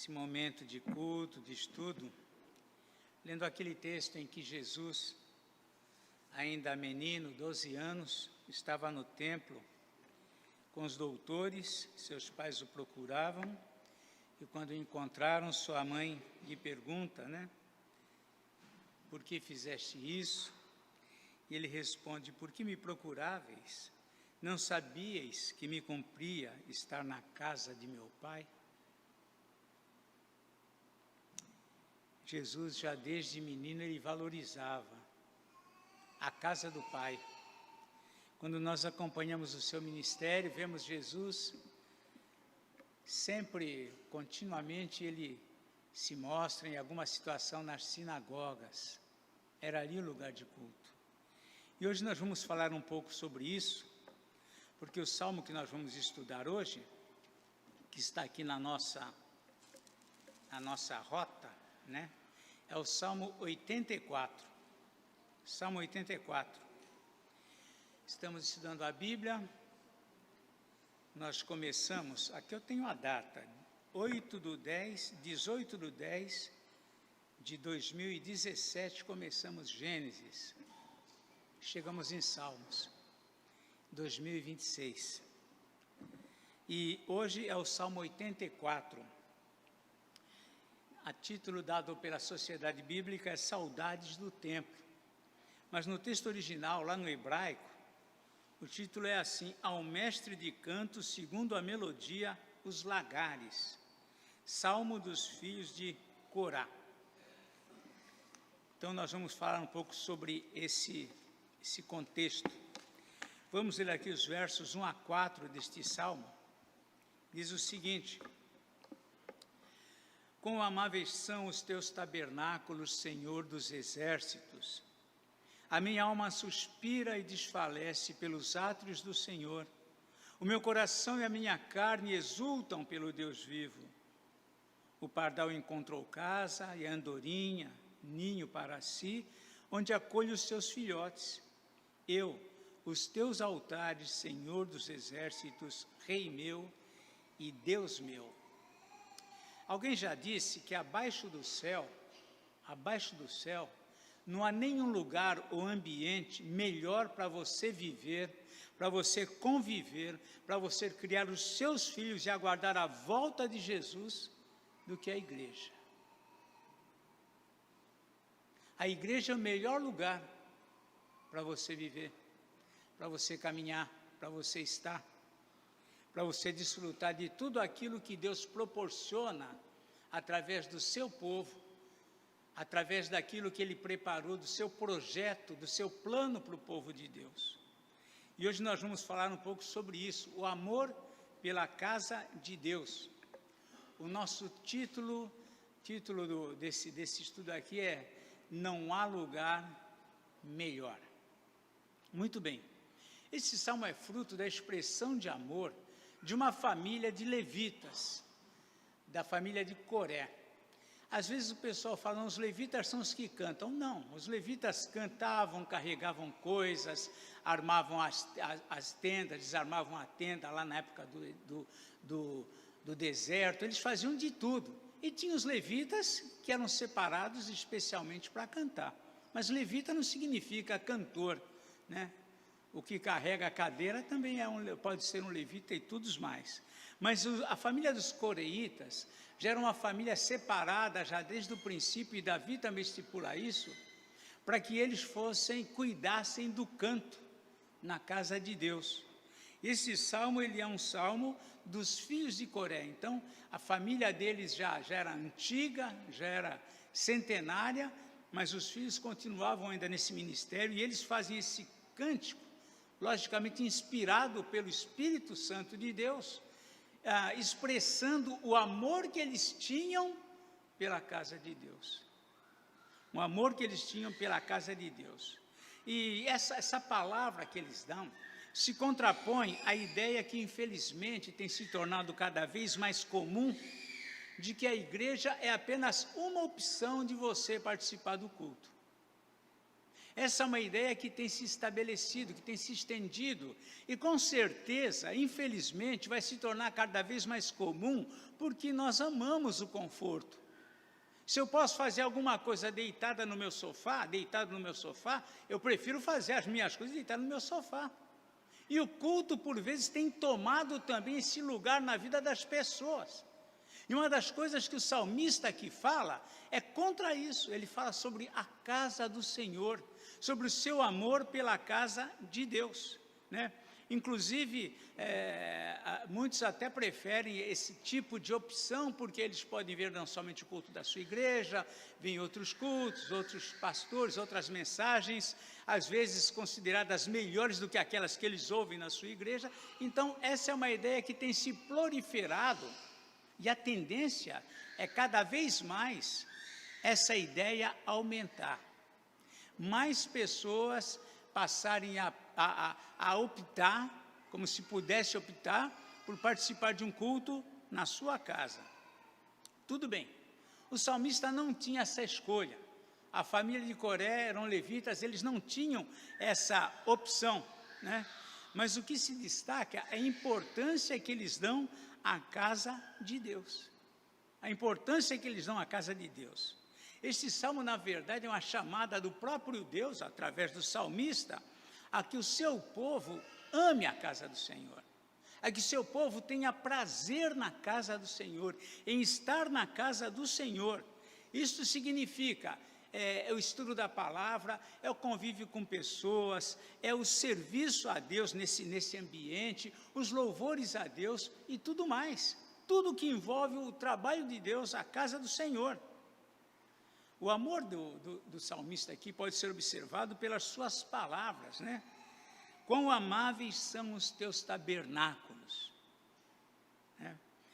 esse momento de culto, de estudo, lendo aquele texto em que Jesus, ainda menino, 12 anos, estava no templo com os doutores, seus pais o procuravam, e quando o encontraram, sua mãe lhe pergunta, por que fizeste isso? E ele responde, por que me procuráveis? Não sabíeis que me cumpria estar na casa de meu pai? Jesus, já desde menino, ele valorizava a casa do Pai. Quando nós acompanhamos o seu ministério, vemos Jesus, sempre, continuamente, ele se mostra em alguma situação nas sinagogas. Era ali o lugar de culto. E hoje nós vamos falar um pouco sobre isso, porque o salmo que nós vamos estudar hoje, que está aqui na nossa rota, é o Salmo 84. Salmo 84. Estamos estudando a Bíblia. Nós começamos, aqui eu tenho a data, 18 de 10 de 2017, começamos Gênesis. Chegamos em Salmos, 2026. E hoje é o Salmo 84. A título dado pela Sociedade Bíblica é Saudades do Templo. Mas no texto original, lá no hebraico, o título é assim, Ao mestre de canto, segundo a melodia, os lagares. Salmo dos filhos de Corá. Então nós vamos falar um pouco sobre esse contexto. Vamos ler aqui os versos 1 a 4 deste salmo. Diz o seguinte, quão amáveis são os teus tabernáculos, Senhor dos exércitos. A minha alma suspira e desfalece pelos átrios do Senhor. O meu coração e a minha carne exultam pelo Deus vivo. O pardal encontrou casa e a andorinha, ninho para si, onde acolhe os seus filhotes. Eu, os teus altares, Senhor dos exércitos, Rei meu e Deus meu. Alguém já disse que abaixo do céu, não há nenhum lugar ou ambiente melhor para você viver, para você conviver, para você criar os seus filhos e aguardar a volta de Jesus, do que a igreja. A igreja é o melhor lugar para você viver, para você caminhar, para você estar, para você desfrutar de tudo aquilo que Deus proporciona através do seu povo, através daquilo que Ele preparou, do seu projeto, do seu plano para o povo de Deus. E hoje nós vamos falar um pouco sobre isso, o amor pela casa de Deus. O nosso título desse estudo aqui é Não há lugar melhor. Muito bem. Esse salmo é fruto da expressão de amor de uma família de levitas, da família de Coré. Às vezes o pessoal fala, os levitas são os que cantam. Não, os levitas cantavam, carregavam coisas, armavam as tendas, desarmavam a tenda lá na época do deserto, eles faziam de tudo. E tinha os levitas que eram separados especialmente para cantar. Mas levita não significa cantor, O que carrega a cadeira também pode ser um levita e todos mais. Mas a família dos coreitas já era uma família separada já desde o princípio, e Davi também estipula isso, para que eles cuidassem do canto na casa de Deus. Esse salmo, ele é um salmo dos filhos de Coré. Então, a família deles já era antiga, já era centenária, mas os filhos continuavam ainda nesse ministério, e eles fazem esse cântico, logicamente inspirado pelo Espírito Santo de Deus, expressando o amor que eles tinham pela casa de Deus. O amor que eles tinham pela casa de Deus. E essa palavra que eles dão se contrapõe à ideia que infelizmente tem se tornado cada vez mais comum, de que a igreja é apenas uma opção de você participar do culto. Essa é uma ideia que tem se estabelecido, que tem se estendido, e com certeza, infelizmente, vai se tornar cada vez mais comum, porque nós amamos o conforto. Se eu posso fazer alguma coisa deitado no meu sofá, eu prefiro fazer as minhas coisas deitado no meu sofá. E o culto, por vezes, tem tomado também esse lugar na vida das pessoas. E uma das coisas que o salmista aqui fala é contra isso. Ele fala sobre a casa do Senhor, sobre o seu amor pela casa de Deus, né? Inclusive, muitos até preferem esse tipo de opção, porque eles podem ver não somente o culto da sua igreja, vêm outros cultos, outros pastores, outras mensagens, às vezes consideradas melhores do que aquelas que eles ouvem na sua igreja. Então, essa é uma ideia que tem se proliferado, e a tendência é cada vez mais essa ideia aumentar. Mais pessoas passarem a optar, como se pudesse optar, por participar de um culto na sua casa. Tudo bem, o salmista não tinha essa escolha. A família de Coré eram levitas, eles não tinham essa opção, né? Mas o que se destaca é a importância que eles dão à casa de Deus. A importância que eles dão à casa de Deus. Este salmo, na verdade, é uma chamada do próprio Deus, através do salmista, a que o seu povo ame a casa do Senhor, a que o seu povo tenha prazer na casa do Senhor, em estar na casa do Senhor. Isto significa o estudo da palavra, é o convívio com pessoas, é o serviço a Deus nesse ambiente, os louvores a Deus e tudo mais. Tudo que envolve o trabalho de Deus, a casa do Senhor. O amor do salmista aqui pode ser observado pelas suas palavras, né? Quão amáveis são os teus tabernáculos.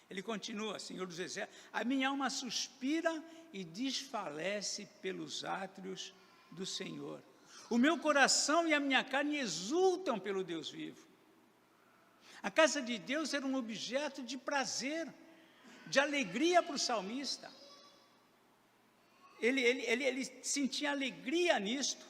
Ele continua, Senhor dos Exércitos, a minha alma suspira e desfalece pelos átrios do Senhor. O meu coração e a minha carne exultam pelo Deus vivo. A casa de Deus era um objeto de prazer, de alegria para o salmista. Ele sentia alegria nisto.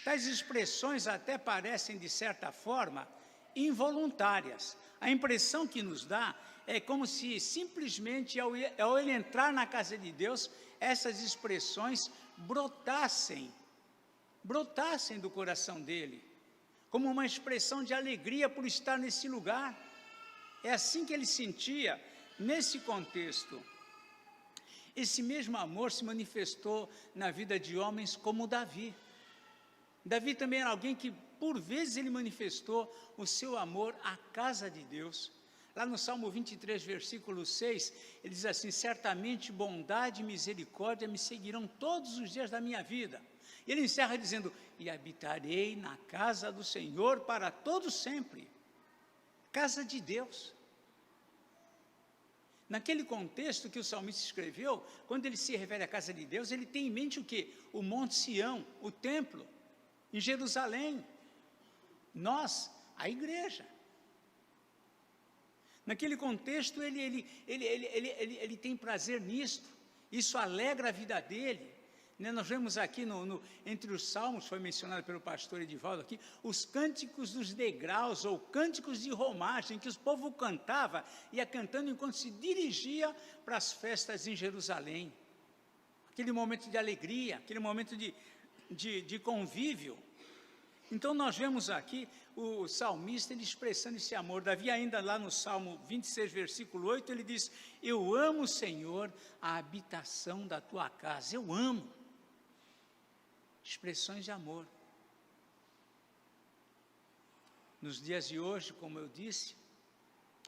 Tais expressões até parecem, de certa forma, involuntárias. A impressão que nos dá é como se simplesmente, ao ele entrar na casa de Deus, essas expressões brotassem do coração dele, como uma expressão de alegria por estar nesse lugar. É assim que ele sentia nesse contexto. Esse mesmo amor se manifestou na vida de homens como Davi. Davi também era alguém que, por vezes, ele manifestou o seu amor à casa de Deus. Lá no Salmo 23, versículo 6, ele diz assim, certamente bondade e misericórdia me seguirão todos os dias da minha vida. E ele encerra dizendo, e habitarei na casa do Senhor para todo sempre. Casa de Deus. Naquele contexto que o salmista escreveu, quando ele se refere à casa de Deus, ele tem em mente o quê? O Monte Sião, o templo, em Jerusalém. Nós, a igreja. Naquele contexto, ele tem prazer nisto. Isso alegra a vida dele. Nós vemos aqui, entre os salmos, foi mencionado pelo pastor Edivaldo aqui, os cânticos dos degraus, ou cânticos de romagem, que o povo cantava, ia cantando enquanto se dirigia para as festas em Jerusalém. Aquele momento de alegria, aquele momento de convívio. Então, nós vemos aqui o salmista ele expressando esse amor. Davi, ainda lá no Salmo 26, versículo 8, ele diz, eu amo, Senhor, a habitação da tua casa. Eu amo. Expressões de amor. Nos dias de hoje, como eu disse,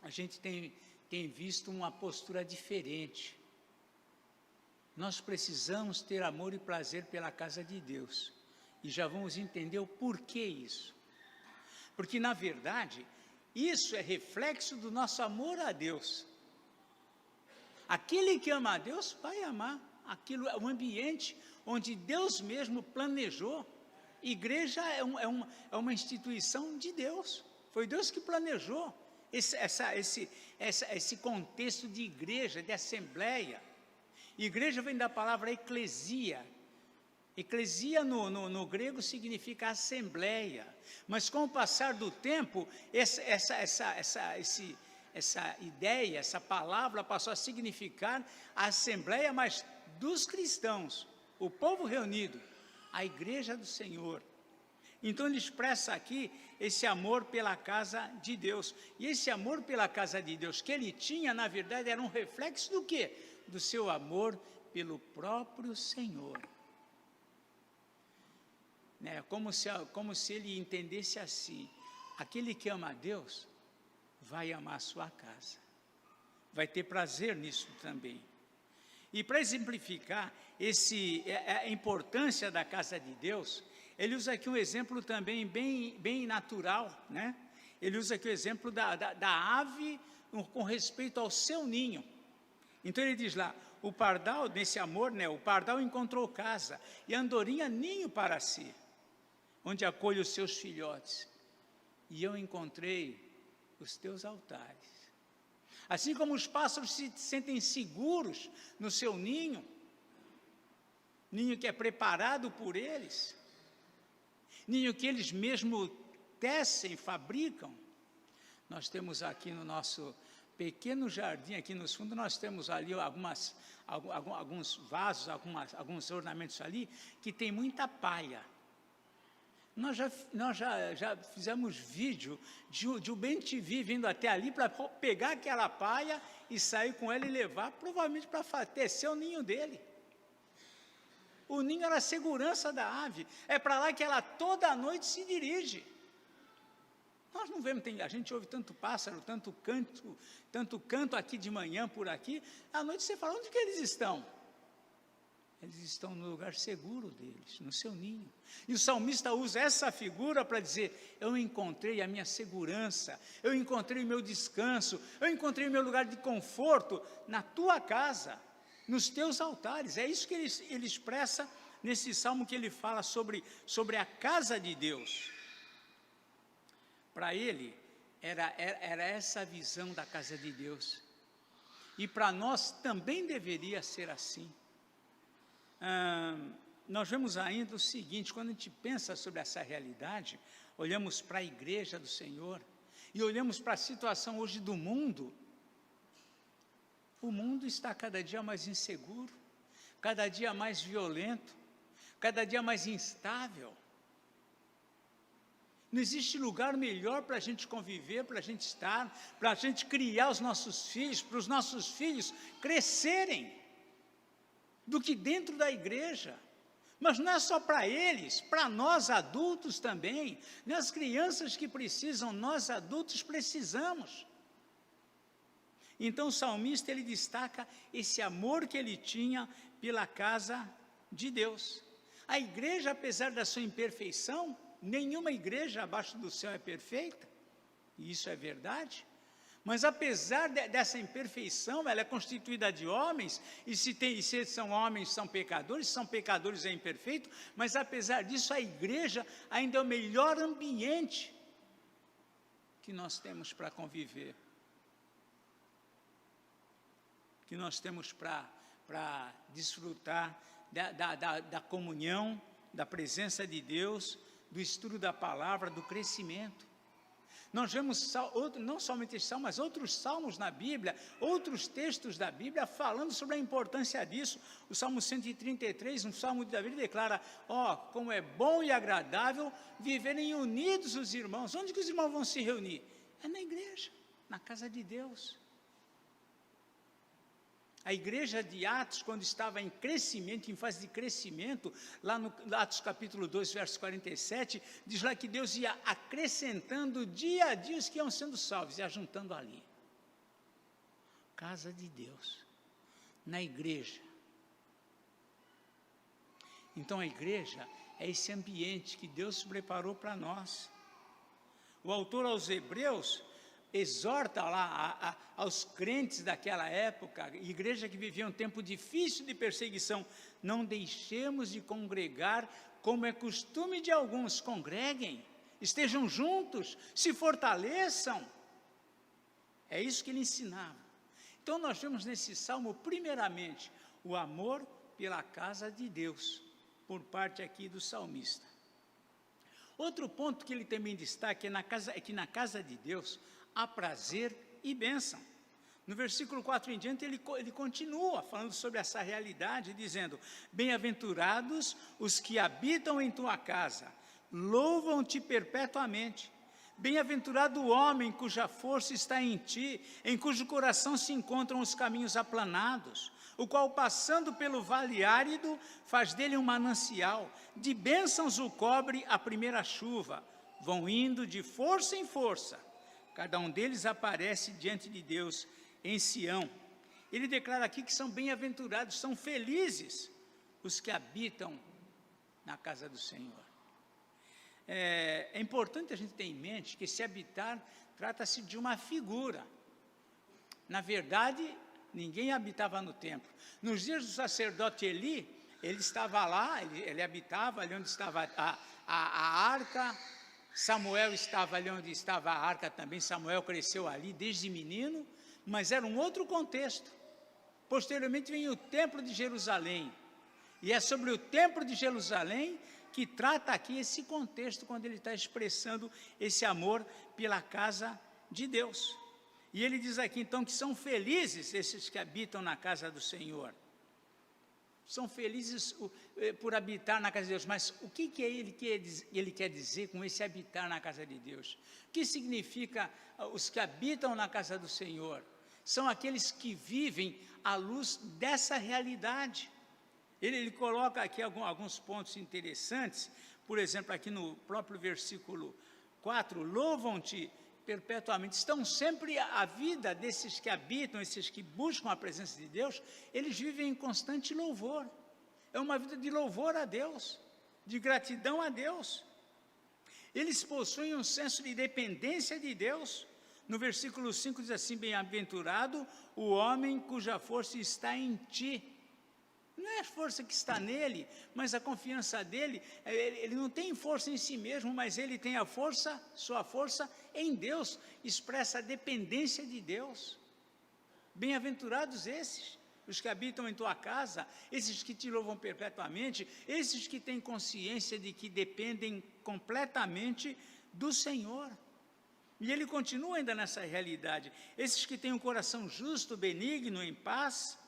a gente tem visto uma postura diferente. Nós precisamos ter amor e prazer pela casa de Deus. E já vamos entender o porquê isso. Porque, na verdade, isso é reflexo do nosso amor a Deus. Aquele que ama a Deus vai amar aquilo, o ambiente onde Deus mesmo planejou. Igreja é uma instituição de Deus. Foi Deus que planejou esse contexto de igreja, de assembleia. Igreja vem da palavra eclesia. Eclesia no grego significa assembleia, mas com o passar do tempo, essa ideia, essa palavra passou a significar a assembleia, mas dos cristãos, o povo reunido, a igreja do Senhor. Então ele expressa aqui esse amor pela casa de Deus. E esse amor pela casa de Deus que ele tinha, na verdade, era um reflexo do quê? Do seu amor pelo próprio Senhor. Né? Como se ele entendesse assim: aquele que ama a Deus vai amar a sua casa, vai ter prazer nisso também. E para exemplificar a importância da casa de Deus, ele usa aqui um exemplo também bem natural, né? Ele usa aqui o exemplo da ave com respeito ao seu ninho. Então ele diz lá, o pardal, nesse amor, né? O pardal encontrou casa, e a andorinha ninho para si, onde acolhe os seus filhotes. E eu encontrei os teus altares. Assim como os pássaros se sentem seguros no seu ninho que é preparado por eles, ninho que eles mesmos tecem, fabricam. Nós temos aqui no nosso pequeno jardim, aqui nos fundos, nós temos ali alguns vasos, alguns ornamentos ali, que tem muita palha. Nós já fizemos vídeo de o BenTV vindo até ali para pegar aquela palha e sair com ela e levar, provavelmente para tecer o ninho dele. O ninho era a segurança da ave, é para lá que ela toda noite se dirige. Nós não vemos, a gente ouve tanto pássaro, tanto canto aqui de manhã por aqui, à noite você fala, onde que eles estão? Eles estão no lugar seguro deles, no seu ninho. E o salmista usa essa figura para dizer, eu encontrei a minha segurança, eu encontrei o meu descanso, eu encontrei o meu lugar de conforto na tua casa, nos teus altares. É isso que ele expressa nesse salmo que ele fala sobre a casa de Deus. Para ele, era essa a visão da casa de Deus. E para nós também deveria ser assim. Nós vemos ainda o seguinte, quando a gente pensa sobre essa realidade, olhamos para a igreja do Senhor e olhamos para a situação hoje do mundo. O mundo está cada dia mais inseguro, cada dia mais violento, cada dia mais instável. Não existe lugar melhor para a gente conviver, para a gente estar, para a gente criar os nossos filhos, para os nossos filhos crescerem, do que dentro da igreja. Mas não é só para eles, para nós adultos também, né? As crianças que precisam, nós adultos precisamos. Então o salmista, ele destaca esse amor que ele tinha pela casa de Deus. A igreja, apesar da sua imperfeição, nenhuma igreja abaixo do céu é perfeita, e isso é verdade. Mas apesar dessa imperfeição, ela é constituída de homens, e se são homens, são pecadores é imperfeito, mas apesar disso, a igreja ainda é o melhor ambiente que nós temos para conviver, que nós temos para desfrutar da comunhão, da presença de Deus, do estudo da palavra, do crescimento. Nós vemos não somente esse salmo, mas outros salmos na Bíblia, outros textos da Bíblia falando sobre a importância disso. O Salmo 133, um salmo de Davi, declara, como é bom e agradável viverem unidos os irmãos. Onde que os irmãos vão se reunir? É na igreja, na casa de Deus. A igreja de Atos, quando estava em crescimento, em fase de crescimento, lá no Atos capítulo 2, verso 47, diz lá que Deus ia acrescentando dia a dia os que iam sendo salvos, ia juntando ali. Casa de Deus, na igreja. Então a igreja é esse ambiente que Deus preparou para nós. O autor aos Hebreus exorta lá aos crentes daquela época, igreja que vivia um tempo difícil de perseguição, não deixemos de congregar, como é costume de alguns. Congreguem, estejam juntos, se fortaleçam. É isso que ele ensinava. Então nós vemos nesse salmo, primeiramente, o amor pela casa de Deus. por parte aqui do salmista. Outro ponto que ele também destaca é que na casa de Deus há prazer e bênção. No versículo 4 em diante, ele continua falando sobre essa realidade, dizendo: bem-aventurados os que habitam em tua casa, louvam-te perpetuamente. Bem-aventurado o homem cuja força está em ti, em cujo coração se encontram os caminhos aplanados, o qual, passando pelo vale árido, faz dele um manancial, de bênçãos o cobre a primeira chuva, vão indo de força em força, cada um deles aparece diante de Deus em Sião. Ele declara aqui que são bem-aventurados, são felizes os que habitam na casa do Senhor. É importante a gente ter em mente que esse habitar trata-se de uma figura. Na verdade, ninguém habitava no templo. Nos dias do sacerdote Eli, ele estava lá, ele habitava ali onde estava a arca. Samuel estava ali onde estava a arca também. Samuel cresceu ali desde menino, mas era um outro contexto. Posteriormente vem o templo de Jerusalém. E é sobre o templo de Jerusalém que trata aqui esse contexto, quando ele está expressando esse amor pela casa de Deus. E ele diz aqui, então, que são felizes esses que habitam na casa do Senhor. São felizes por habitar na casa de Deus. Mas o que ele quer dizer com esse habitar na casa de Deus? O que significa os que habitam na casa do Senhor? São aqueles que vivem à luz dessa realidade. Ele coloca aqui alguns pontos interessantes, por exemplo, aqui no próprio versículo 4, louvam-te perpetuamente. Estão sempre, a vida desses que habitam, esses que buscam a presença de Deus, eles vivem em constante louvor. É uma vida de louvor a Deus, de gratidão a Deus. Eles possuem um senso de dependência de Deus. No versículo 5 diz assim, bem-aventurado o homem cuja força está em ti. Não é a força que está nele, mas a confiança dele, ele não tem força em si mesmo, mas ele tem a força, sua força em Deus, expressa a dependência de Deus. Bem-aventurados esses, os que habitam em tua casa, esses que te louvam perpetuamente, esses que têm consciência de que dependem completamente do Senhor. E ele continua ainda nessa realidade, esses que têm um coração justo, benigno, em paz.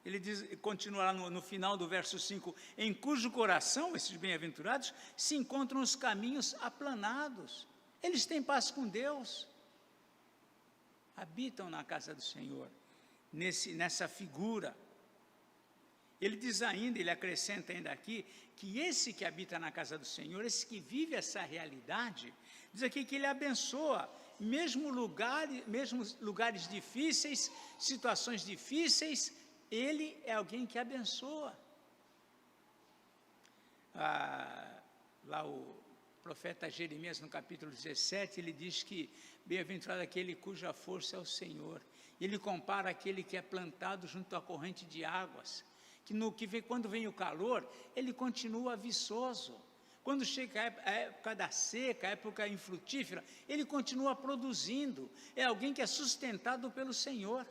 Ele diz, continua lá no final do verso 5, em cujo coração, esses bem-aventurados, se encontram os caminhos aplanados. Eles têm paz com Deus. Habitam na casa do Senhor, nessa figura. Ele diz ainda, ele acrescenta ainda aqui, que esse que habita na casa do Senhor, esse que vive essa realidade, diz aqui que ele abençoa, mesmo lugares difíceis, situações difíceis, ele é alguém que abençoa. Lá o profeta Jeremias, no capítulo 17, ele diz que bem-aventurado aquele cuja força é o Senhor. Ele compara aquele que é plantado junto à corrente de águas, quando vem o calor, ele continua viçoso. Quando chega a época da seca, a época infrutífera, ele continua produzindo. É alguém que é sustentado pelo Senhor.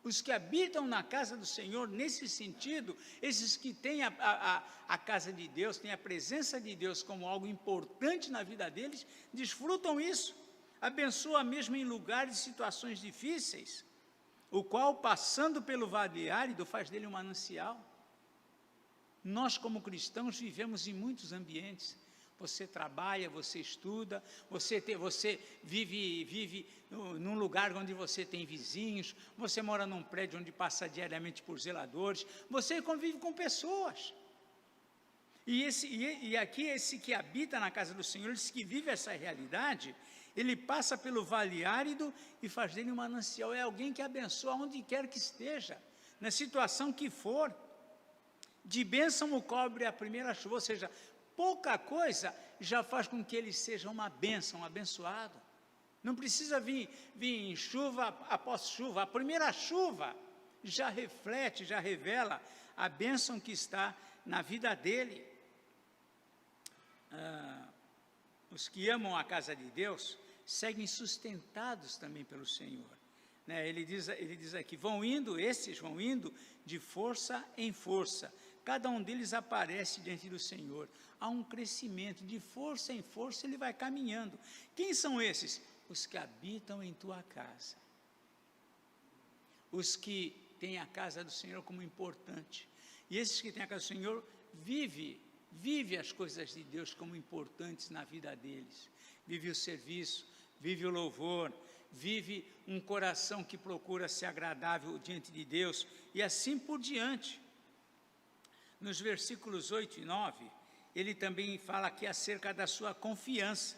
Os que habitam na casa do Senhor, nesse sentido, esses que têm a casa de Deus, têm a presença de Deus como algo importante na vida deles, desfrutam isso, abençoa mesmo em lugares e situações difíceis, o qual, passando pelo vale árido, faz dele um manancial. Nós, como cristãos, vivemos em muitos ambientes. Você trabalha, você estuda, você vive num lugar onde você tem vizinhos, você mora num prédio onde passa diariamente por zeladores, você convive com pessoas. E aqui esse que habita na casa do Senhor, esse que vive essa realidade, ele passa pelo vale árido e faz dele um manancial. É alguém que abençoa onde quer que esteja, na situação que for. De bênção o cobre a primeira chuva, ou seja, pouca coisa já faz com que ele seja uma bênção, um abençoado. Não precisa vir chuva após chuva. A primeira chuva já reflete, já revela a bênção que está na vida dele. Os que amam a casa de Deus seguem sustentados também pelo Senhor. Ele diz aqui, esses vão indo de força em força, cada um deles aparece diante do Senhor. Há um crescimento, de força em força ele vai caminhando. Quem são esses? Os que habitam em tua casa. Os que têm a casa do Senhor como importante. E esses que têm a casa do Senhor, vive as coisas de Deus como importantes na vida deles. Vive o serviço, vive o louvor, vive um coração que procura ser agradável diante de Deus, e assim por diante. Nos versículos 8 e 9, ele também fala aqui acerca da sua confiança.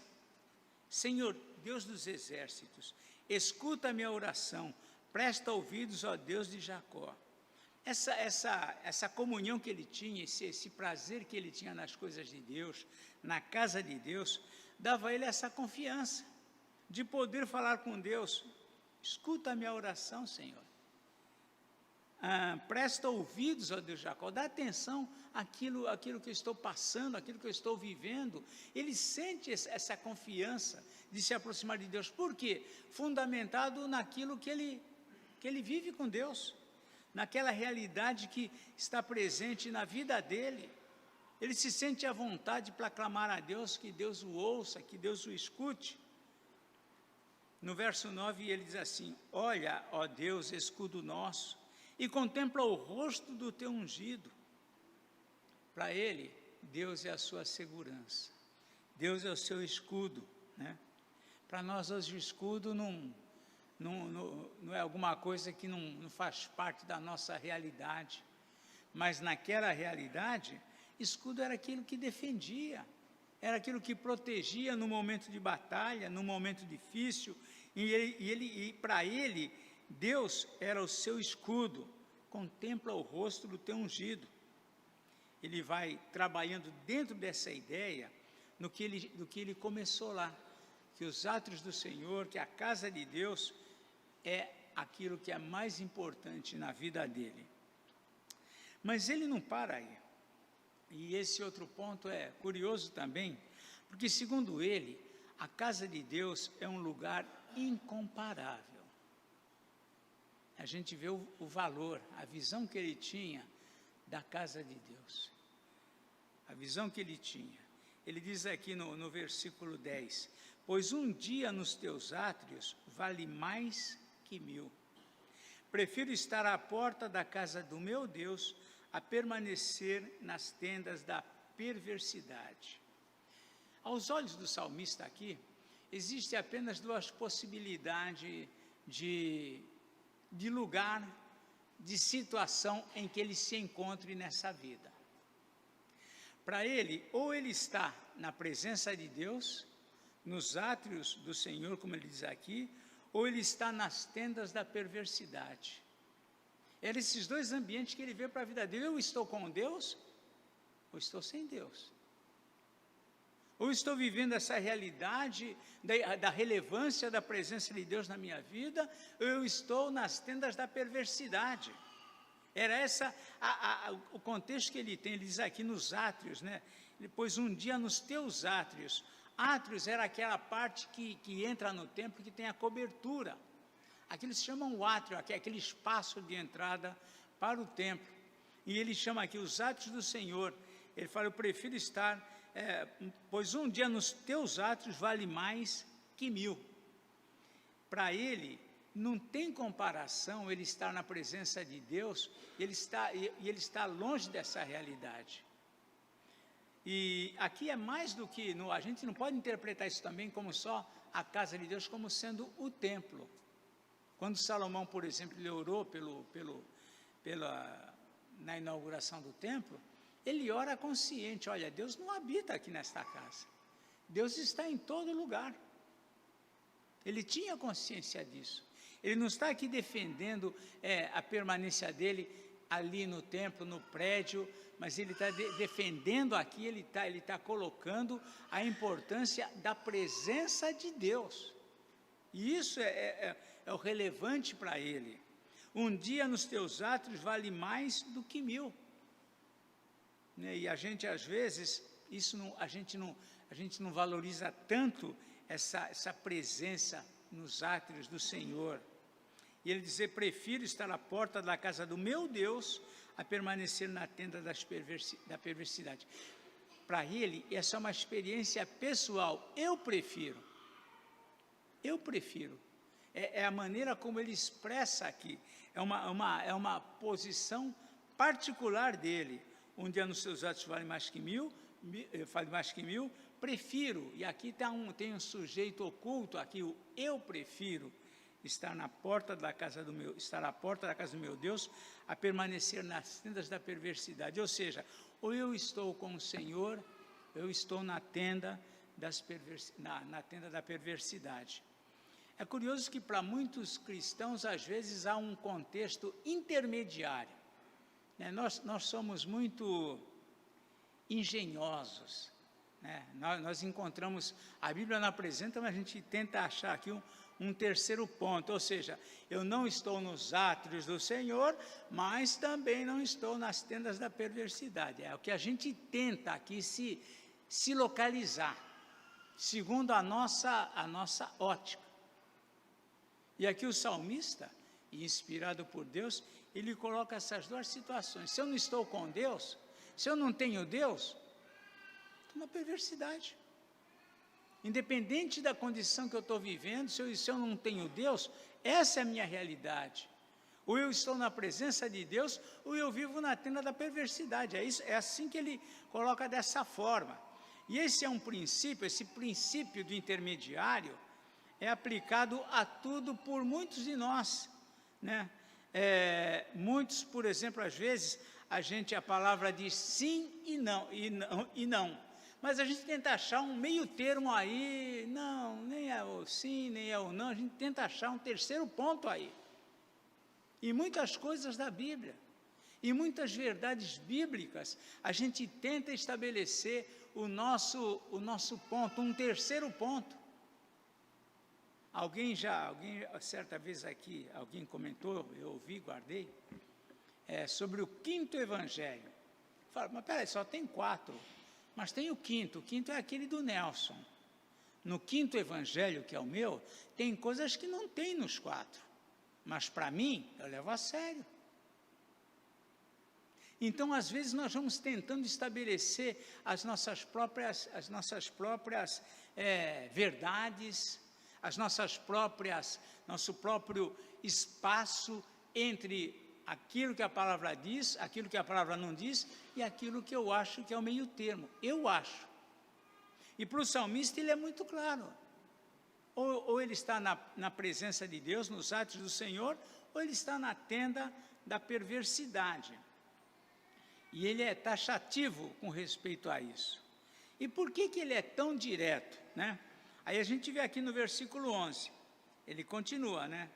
Senhor, Deus dos exércitos, escuta a minha oração, presta ouvidos, ó Deus de Jacó. Essa comunhão que ele tinha, esse prazer que ele tinha nas coisas de Deus, na casa de Deus, dava a ele essa confiança de poder falar com Deus. Escuta a minha oração, Senhor. Presta ouvidos, ó Deus de Jacó, dá atenção àquilo que eu estou passando, àquilo que eu estou vivendo. Ele sente essa confiança de se aproximar de Deus. Por quê? Fundamentado naquilo que ele vive com Deus, naquela realidade que está presente na vida dele. Ele se sente à vontade para clamar a Deus, que Deus o ouça, que Deus o escute. No verso 9 ele diz assim: olha, ó Deus, escudo nosso, e contempla o rosto do teu ungido. Para ele, Deus é a sua segurança, Deus é o seu escudo, né? Para nós hoje o escudo não é alguma coisa que não faz parte da nossa realidade, mas naquela realidade, escudo era aquilo que defendia, era aquilo que protegia no momento de batalha, no momento difícil, e para ele, Deus era o seu escudo. Contempla o rosto do teu ungido. Ele vai trabalhando dentro dessa ideia, no que ele começou lá, que os átrios do Senhor, que a casa de Deus é aquilo que é mais importante na vida dele. Mas ele não para aí. E esse outro ponto é curioso também, porque segundo ele, a casa de Deus é um lugar incomparável. A gente vê o valor, a visão que ele tinha da casa de Deus. A visão que ele tinha. Ele diz aqui no versículo 10, pois um dia nos teus átrios vale mais que 1000. Prefiro estar à porta da casa do meu Deus a permanecer nas tendas da perversidade. Aos olhos do salmista aqui, existe apenas duas possibilidades de lugar, de situação em que ele se encontre nessa vida. Para ele, ou ele está na presença de Deus, nos átrios do Senhor, como ele diz aqui, ou ele está nas tendas da perversidade. Eram esses dois ambientes que ele vê para a vida dele: eu estou com Deus, ou estou sem Deus. Ou estou vivendo essa realidade da relevância da presença de Deus na minha vida, ou eu estou nas tendas da perversidade. Era o contexto que ele tem. Ele diz aqui nos átrios, né? Depois, um dia nos teus átrios. Átrios era aquela parte que entra no templo, que tem a cobertura. Aqui eles chamam o átrio, aquele espaço de entrada para o templo. E ele chama aqui os átrios do Senhor. Ele fala: eu prefiro estar, pois um dia nos teus átrios vale mais que 1000. Para ele, não tem comparação ele estar na presença de Deus, ele está longe dessa realidade. E aqui é mais do que, a gente não pode interpretar isso também como só a casa de Deus, como sendo o templo. Quando Salomão, por exemplo, ele orou na inauguração do templo, ele ora consciente: olha, Deus não habita aqui nesta casa, Deus está em todo lugar. Ele tinha consciência disso. Ele não está aqui defendendo a permanência dele ali no templo, no prédio, mas ele está defendendo aqui, ele está colocando a importância da presença de Deus. E isso é o relevante para ele. Um dia nos teus átrios vale mais do que 1000. Né? E a gente, às vezes, a gente não valoriza tanto essa presença nos átrios do Senhor. E ele dizer: prefiro estar à porta da casa do meu Deus a permanecer na tenda da perversidade. Para ele, essa é uma experiência pessoal. Eu prefiro. É a maneira como ele expressa aqui. É uma posição particular dele. Um dia nos seus atos vale mais que mil, prefiro. E aqui tem um sujeito oculto, aqui o eu prefiro. Estar à porta da casa do meu Deus, a permanecer nas tendas da perversidade. Ou seja, ou eu estou com o Senhor, eu estou na tenda tenda da perversidade. É curioso que para muitos cristãos, às vezes, há um contexto intermediário. Né? Nós somos muito engenhosos. Né? Nós encontramos, a Bíblia não apresenta, mas a gente tenta achar aqui um terceiro ponto, ou seja, eu não estou nos átrios do Senhor, mas também não estou nas tendas da perversidade. É o que a gente tenta aqui se localizar, segundo a nossa ótica. E aqui o salmista, inspirado por Deus, ele coloca essas duas situações. Se eu não estou com Deus, se eu não tenho Deus, estou na perversidade. Independente da condição que eu estou vivendo, se eu não tenho Deus, essa é a minha realidade. Ou eu estou na presença de Deus, ou eu vivo na tenda da perversidade. É assim que ele coloca dessa forma. E esse é um princípio, esse princípio do intermediário, é aplicado a tudo por muitos de nós. Né? Muitos, por exemplo, às vezes, a palavra diz sim e não. Mas a gente tenta achar um meio termo aí, não, nem é o sim, nem é o não, a gente tenta achar um terceiro ponto aí. E muitas coisas da Bíblia, e muitas verdades bíblicas, a gente tenta estabelecer o nosso ponto, um terceiro ponto. Alguém certa vez aqui, alguém comentou, eu ouvi, guardei, sobre o quinto evangelho. Fala, mas peraí, só tem 4. Mas tem o quinto é aquele do Nelson. No quinto evangelho, que é o meu, tem coisas que não tem nos 4. Mas para mim, eu levo a sério. Então, às vezes, nós vamos tentando estabelecer as nossas próprias verdades, nosso próprio espaço entre aquilo que a palavra diz, aquilo que a palavra não diz, e aquilo que eu acho que é o meio termo. Eu acho. E para o salmista ele é muito claro. Ou ele está na presença de Deus, nos atos do Senhor, ou ele está na tenda da perversidade. E ele é taxativo com respeito a isso. E por que ele é tão direto? Né? Aí a gente vê aqui no versículo 11, ele continua, né?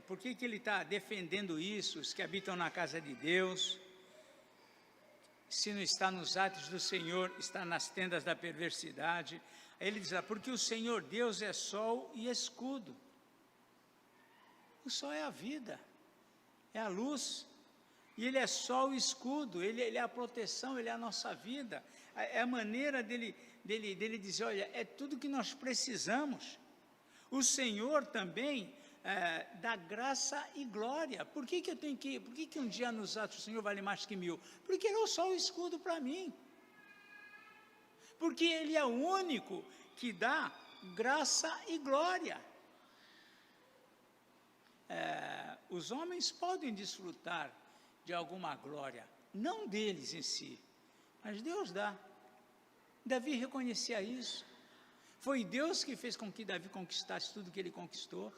Por que ele está defendendo isso, os que habitam na casa de Deus? Se não está nos atos do Senhor, está nas tendas da perversidade. Aí ele diz lá, porque o Senhor Deus é sol e escudo. O sol é a vida, é a luz. E ele é sol e escudo, ele é a proteção, ele é a nossa vida. É a maneira dele dizer, olha, é tudo que nós precisamos. O Senhor também dá graça e glória. Por que um dia nos atos do Senhor vale mais que 1000? Porque ele é o sol e escudo para mim. Porque ele é o único que dá graça e glória. Os homens podem desfrutar de alguma glória, não deles em si, mas Deus dá. Davi reconhecia isso. Foi Deus que fez com que Davi conquistasse tudo que ele conquistou.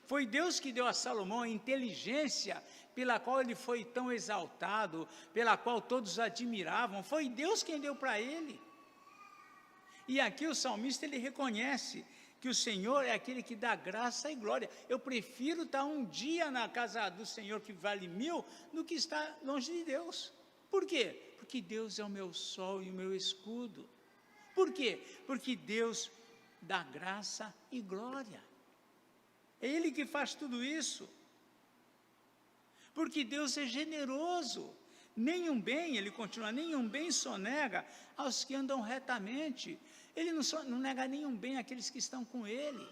Foi Deus que deu a Salomão a inteligência pela qual ele foi tão exaltado, pela qual todos admiravam. Foi Deus quem deu para ele. E aqui o salmista ele reconhece que o Senhor é aquele que dá graça e glória. Eu prefiro estar um dia na casa do Senhor que vale 1000 do que estar longe de Deus. Por quê? Porque Deus é o meu sol e o meu escudo. Por quê? Porque Deus dá graça e glória. É Ele que faz tudo isso. Porque Deus é generoso. Nenhum bem, ele continua, nenhum bem sonega aos que andam retamente. Ele não nega nenhum bem àqueles que estão com Ele.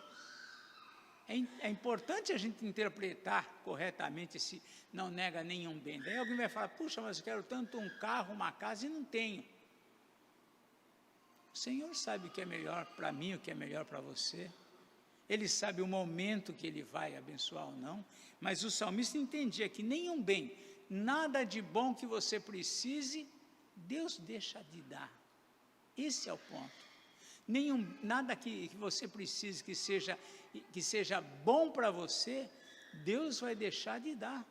é importante a gente interpretar corretamente esse não nega nenhum bem. Daí alguém vai falar, puxa, mas eu quero tanto um carro, uma casa e não tenho. O Senhor sabe o que é melhor para mim, o que é melhor para você. Ele sabe o momento que Ele vai abençoar ou não. Mas o salmista entendia que nenhum bem, nada de bom que você precise, Deus deixa de dar. Esse é o ponto. Nada que você precise que seja bom para você, Deus vai deixar de dar.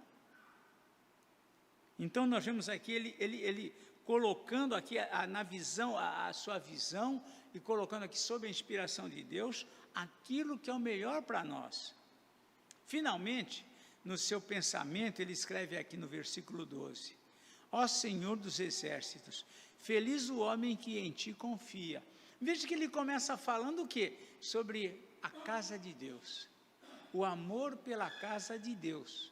Então nós vemos aqui ele colocando aqui na visão, a sua visão, e colocando aqui sob a inspiração de Deus, aquilo que é o melhor para nós. Finalmente, no seu pensamento, ele escreve aqui no versículo 12, ó Senhor dos exércitos, feliz o homem que em ti confia. Veja que ele começa falando o quê? Sobre a casa de Deus, o amor pela casa de Deus.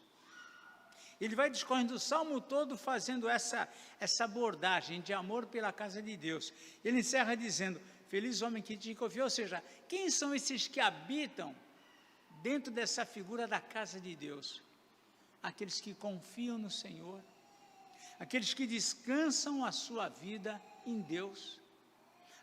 Ele vai discorrendo o salmo todo fazendo essa abordagem de amor pela casa de Deus. Ele encerra dizendo, feliz homem que te confia, ou seja, quem são esses que habitam dentro dessa figura da casa de Deus? Aqueles que confiam no Senhor, aqueles que descansam a sua vida em Deus,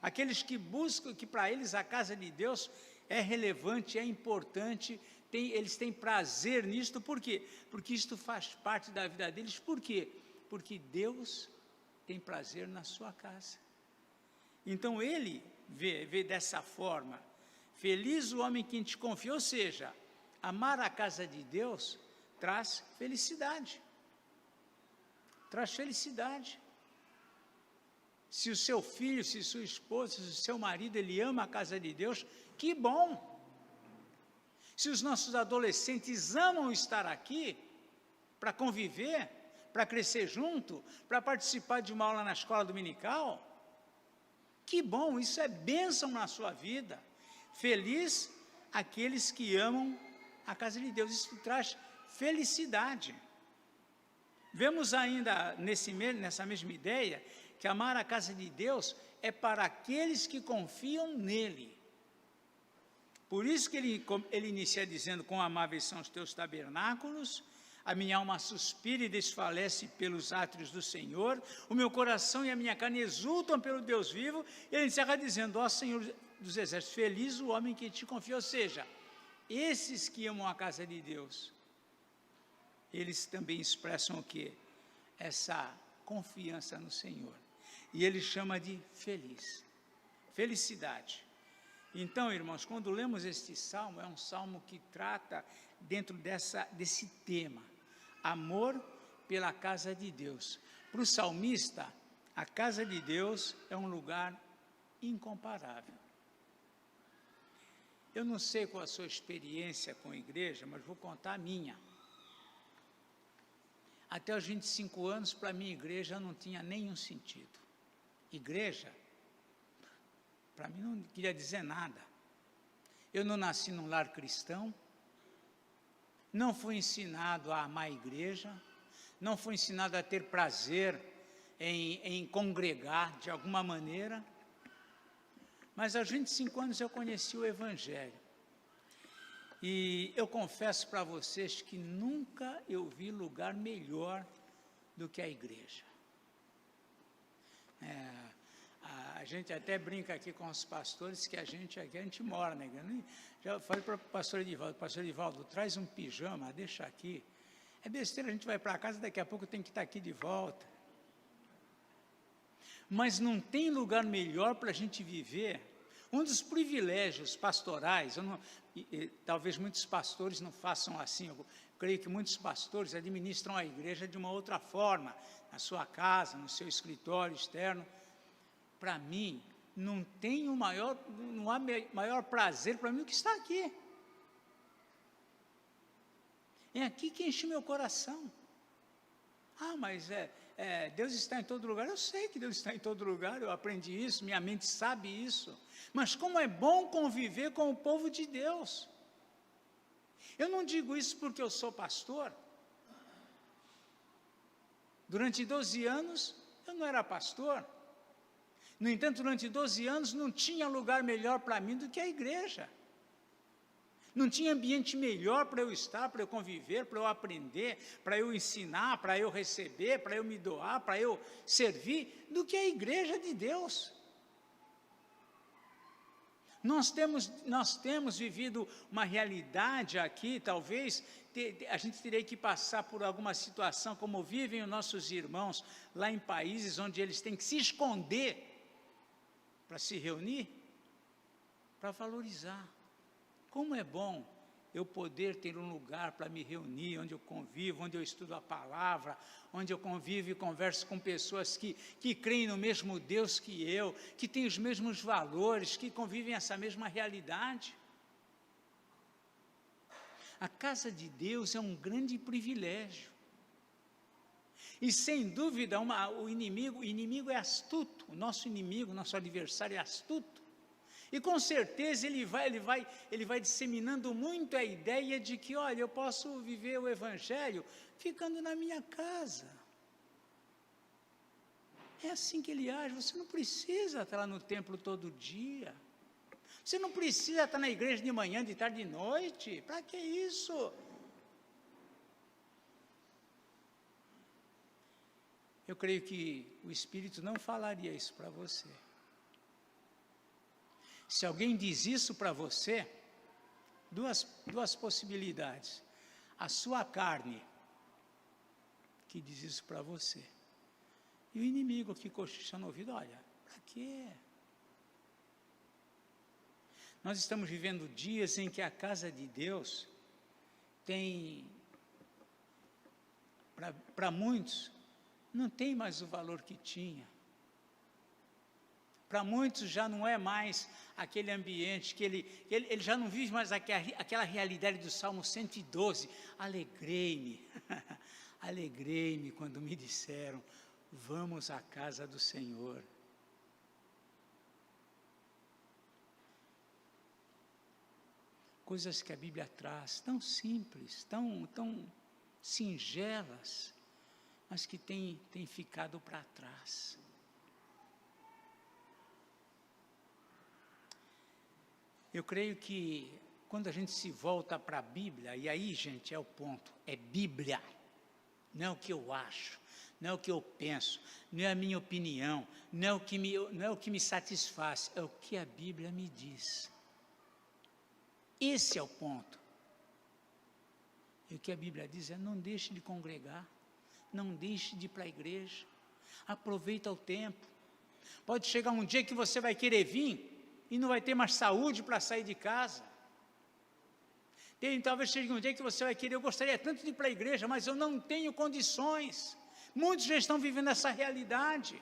aqueles que buscam, que para eles a casa de Deus é relevante, é importante, eles têm prazer nisto. Por quê? Porque isto faz parte da vida deles. Por quê? Porque Deus tem prazer na sua casa. Então ele vê dessa forma, feliz o homem que te confia, ou seja, amar a casa de Deus traz felicidade. Traz felicidade. Se o seu filho, se sua esposa, se o seu marido, ele ama a casa de Deus, que bom! Se os nossos adolescentes amam estar aqui, para conviver, para crescer junto, para participar de uma aula na escola dominical, que bom, isso é bênção na sua vida. Feliz aqueles que amam a casa de Deus, isso traz felicidade. Vemos ainda nessa mesma ideia, que amar a casa de Deus é para aqueles que confiam nele. Por isso que ele inicia dizendo, quão amáveis são os teus tabernáculos, a minha alma suspira e desfalece pelos átrios do Senhor, o meu coração e a minha carne exultam pelo Deus vivo, e ele encerra dizendo, ó Senhor dos exércitos, feliz o homem que te confia, ou seja, esses que amam a casa de Deus, eles também expressam o quê? Essa confiança no Senhor, e ele chama de felicidade. Então, irmãos, quando lemos este salmo, é um salmo que trata dentro desse tema, amor pela casa de Deus. Para o salmista, a casa de Deus é um lugar incomparável. Eu não sei qual a sua experiência com a igreja, mas vou contar a minha. Até os 25 anos, para mim, igreja não tinha nenhum sentido. Igreja, para mim, não queria dizer nada. Eu não nasci num lar cristão, não fui ensinado a amar a igreja, não fui ensinado a ter prazer em congregar de alguma maneira, mas aos 25 anos eu conheci o Evangelho. E eu confesso para vocês que nunca eu vi lugar melhor do que a igreja. A gente até brinca aqui com os pastores que aqui a gente mora, né? Já falei para o pastor Edivaldo, traz um pijama, deixa aqui. É besteira, a gente vai para casa, daqui a pouco tem que estar aqui de volta. Mas não tem lugar melhor para a gente viver. Um dos privilégios pastorais, talvez muitos pastores não façam assim, eu creio que muitos pastores administram a igreja de uma outra forma, na sua casa, no seu escritório externo. Para mim, não há maior prazer para mim do que estar aqui. É aqui que enche meu coração. Mas Deus está em todo lugar. Eu sei que Deus está em todo lugar, eu aprendi isso, minha mente sabe isso. Mas como é bom conviver com o povo de Deus. Eu não digo isso porque eu sou pastor. Durante 12 anos, eu não era pastor. No entanto, durante 12 anos, não tinha lugar melhor para mim do que a igreja. Não tinha ambiente melhor para eu estar, para eu conviver, para eu aprender, para eu ensinar, para eu receber, para eu me doar, para eu servir, do que a igreja de Deus. Nós temos vivido uma realidade aqui, talvez a gente teria que passar por alguma situação como vivem os nossos irmãos lá em países onde eles têm que se esconder para se reunir, para valorizar. Como é bom eu poder ter um lugar para me reunir, onde eu convivo, onde eu estudo a palavra, onde eu convivo e converso com pessoas que creem no mesmo Deus que eu, que têm os mesmos valores, que convivem essa mesma realidade. A casa de Deus é um grande privilégio. E sem dúvida, o inimigo é astuto, o nosso inimigo, nosso adversário é astuto. E com certeza ele vai disseminando muito a ideia de que, olha, eu posso viver o Evangelho ficando na minha casa. É assim que ele age, você não precisa estar lá no templo todo dia. Você não precisa estar na igreja de manhã, de tarde, de noite. Para que isso? Eu creio que o Espírito não falaria isso para você. Se alguém diz isso para você, duas possibilidades. A sua carne, que diz isso para você, e o inimigo que cochicha no ouvido, olha, para quê? Nós estamos vivendo dias em que a casa de Deus tem, para muitos, não tem mais o valor que tinha. Para muitos já não é mais aquele ambiente que ele já não vive mais aquela realidade do Salmo 112. Alegrei-me, alegrei-me quando me disseram, vamos à casa do Senhor. Coisas que a Bíblia traz, tão simples, tão singelas, mas que têm ficado para trás. Eu creio que quando a gente se volta para a Bíblia, e aí, gente, é o ponto, é Bíblia, não é o que eu acho, não é o que eu penso, não é a minha opinião, não é o que me satisfaz, é o que a Bíblia me diz. Esse é o ponto. E o que a Bíblia diz é, não deixe de congregar, não deixe de ir para a igreja, aproveita o tempo. Pode chegar um dia que você vai querer vir, e não vai ter mais saúde para sair de casa. Talvez chegue um dia que você vai querer, eu gostaria tanto de ir para a igreja, mas eu não tenho condições. Muitos já estão vivendo essa realidade.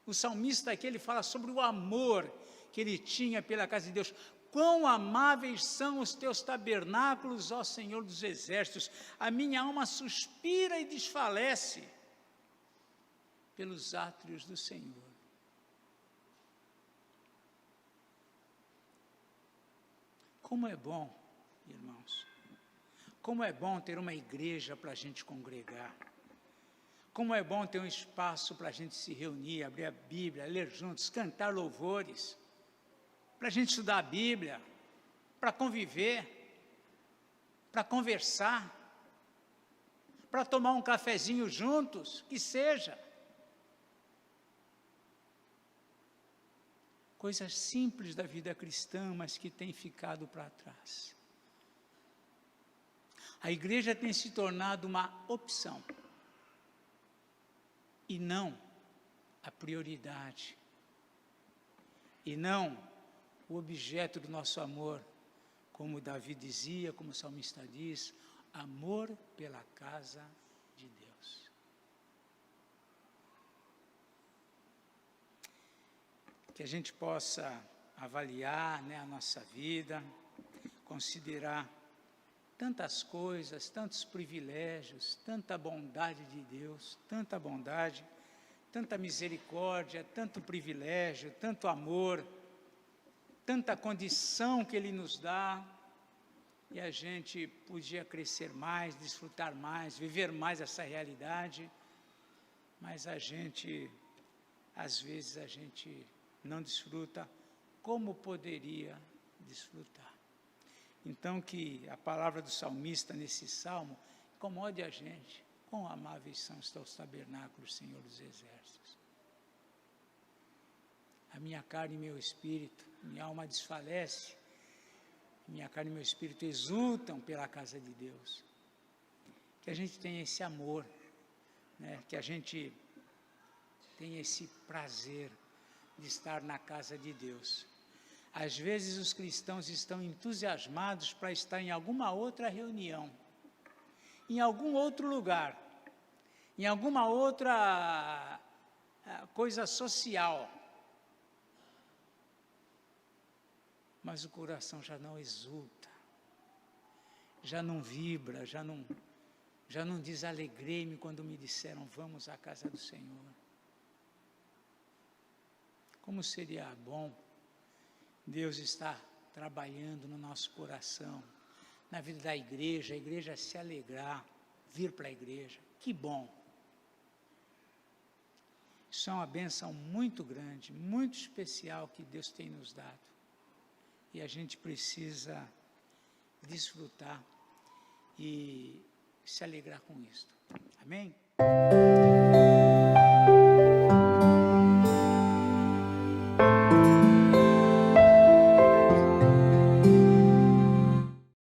O salmista aqui, ele fala sobre o amor que ele tinha pela casa de Deus. Quão amáveis são os teus tabernáculos, ó Senhor dos exércitos. A minha alma suspira e desfalece pelos átrios do Senhor. Como é bom, irmãos, como é bom ter uma igreja para a gente congregar, como é bom ter um espaço para a gente se reunir, abrir a Bíblia, ler juntos, cantar louvores, para a gente estudar a Bíblia, para conviver, para conversar, para tomar um cafezinho juntos, que seja. Coisas simples da vida cristã, mas que têm ficado para trás. A igreja tem se tornado uma opção, e não a prioridade, e não o objeto do nosso amor, como Davi dizia, como o salmista diz, amor pela casa de Deus. Que a gente possa avaliar, a nossa vida, considerar tantas coisas, tantos privilégios, tanta bondade de Deus, tanta bondade, tanta misericórdia, tanto privilégio, tanto amor, tanta condição que Ele nos dá, e a gente podia crescer mais, desfrutar mais, viver mais essa realidade, mas às vezes a gente não desfruta como poderia desfrutar. Então, que a palavra do salmista nesse salmo incomode a gente. Quão amáveis são os teus tabernáculos, Senhor dos Exércitos. A minha carne e meu espírito, minha alma desfalece, minha carne e meu espírito exultam pela casa de Deus. Que a gente tenha esse amor, né? Que a gente tenha esse prazer de estar na casa de Deus. Às vezes os cristãos estão entusiasmados para estar em alguma outra reunião, em algum outro lugar, em alguma outra coisa social. Mas o coração já não exulta, já não vibra, já não diz alegrei-me quando me disseram vamos à casa do Senhor. Como seria bom Deus estar trabalhando no nosso coração, na vida da igreja, a igreja se alegrar, vir para a igreja. Que bom! Isso é uma bênção muito grande, muito especial que Deus tem nos dado. E a gente precisa desfrutar e se alegrar com isso. Amém?